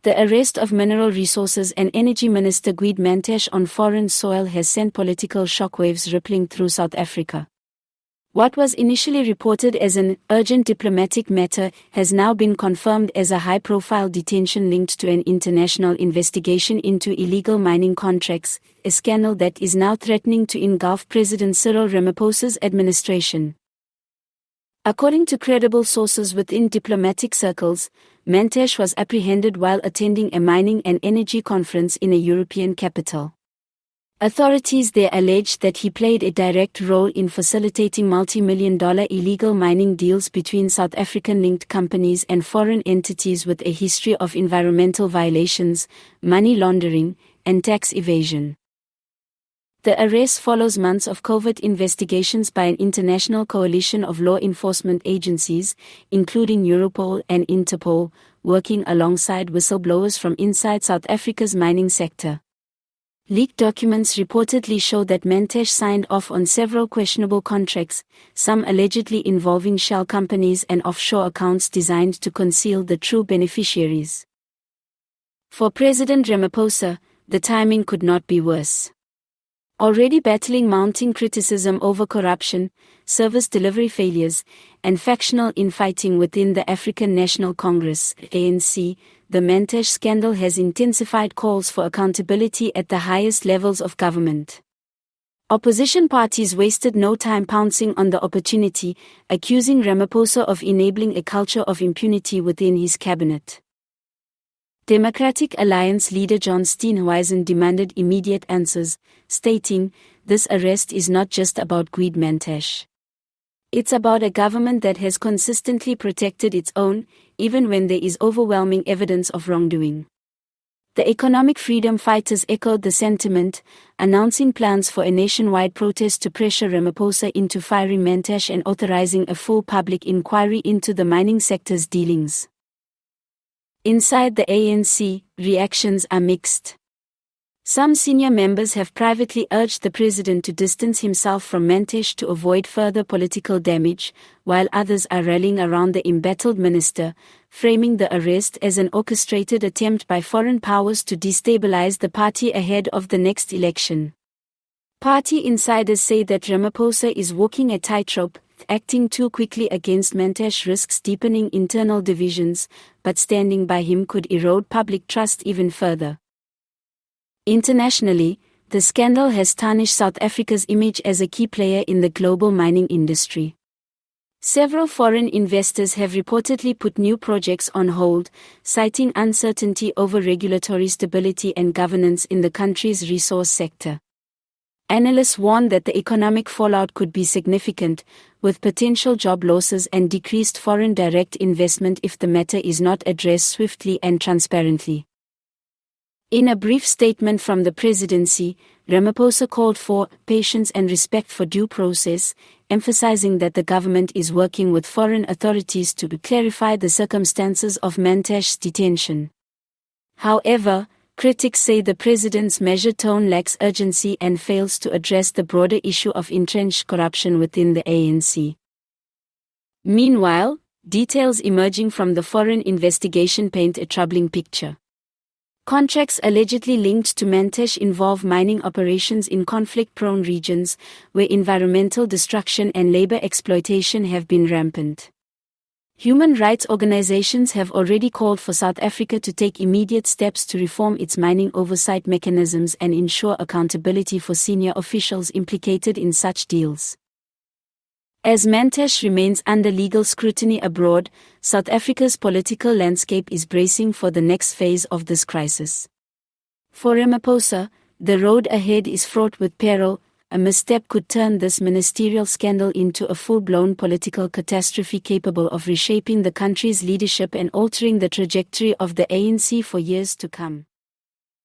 The arrest of Mineral Resources and Energy Minister Gwede Mantashe on foreign soil has sent political shockwaves rippling through South Africa. What was initially reported as an urgent diplomatic matter has now been confirmed as a high-profile detention linked to an international investigation into illegal mining contracts, a scandal that is now threatening to engulf President Cyril Ramaphosa's administration. According to credible sources within diplomatic circles, Mantashe was apprehended while attending a mining and energy conference in a European capital. Authorities there allege that he played a direct role in facilitating multi-million-dollar illegal mining deals between South African-linked companies and foreign entities with a history of environmental violations, money laundering, and tax evasion. The arrest follows months of covert investigations by an international coalition of law enforcement agencies, including Europol and Interpol, working alongside whistleblowers from inside South Africa's mining sector. Leaked documents reportedly show that Mantashe signed off on several questionable contracts, some allegedly involving shell companies and offshore accounts designed to conceal the true beneficiaries. For President Ramaphosa, the timing could not be worse. Already battling mounting criticism over corruption, service delivery failures, and factional infighting within the African National Congress (ANC), the Mantashe scandal has intensified calls for accountability at the highest levels of government. Opposition parties wasted no time pouncing on the opportunity, accusing Ramaphosa of enabling a culture of impunity within his cabinet. Democratic Alliance leader John Steenhuisen demanded immediate answers, stating, "This arrest is not just about Gwede Mantashe. It's about a government that has consistently protected its own, even when there is overwhelming evidence of wrongdoing." The economic freedom fighters echoed the sentiment, announcing plans for a nationwide protest to pressure Ramaphosa into firing Mantashe and authorizing a full public inquiry into the mining sector's dealings. Inside the ANC, reactions are mixed. Some senior members have privately urged the president to distance himself from Mantashe to avoid further political damage, while others are rallying around the embattled minister, framing the arrest as an orchestrated attempt by foreign powers to destabilize the party ahead of the next election. Party insiders say that Ramaphosa is walking a tightrope. Acting too quickly against Mantashe risks deepening internal divisions, but standing by him could erode public trust even further. Internationally, the scandal has tarnished South Africa's image as a key player in the global mining industry. Several foreign investors have reportedly put new projects on hold, citing uncertainty over regulatory stability and governance in the country's resource sector. Analysts warn that the economic fallout could be significant, with potential job losses and decreased foreign direct investment if the matter is not addressed swiftly and transparently. In a brief statement from the presidency, Ramaphosa called for patience and respect for due process, emphasizing that the government is working with foreign authorities to clarify the circumstances of Mantashe's detention. However, critics say the president's measured tone lacks urgency and fails to address the broader issue of entrenched corruption within the ANC. Meanwhile, details emerging from the foreign investigation paint a troubling picture. Contracts allegedly linked to Mantashe involve mining operations in conflict-prone regions, where environmental destruction and labor exploitation have been rampant. Human rights organizations have already called for South Africa to take immediate steps to reform its mining oversight mechanisms and ensure accountability for senior officials implicated in such deals. As Mantashe remains under legal scrutiny abroad, South Africa's political landscape is bracing for the next phase of this crisis. For Ramaphosa, the road ahead is fraught with peril. A misstep could turn this ministerial scandal into a full-blown political catastrophe capable of reshaping the country's leadership and altering the trajectory of the ANC for years to come.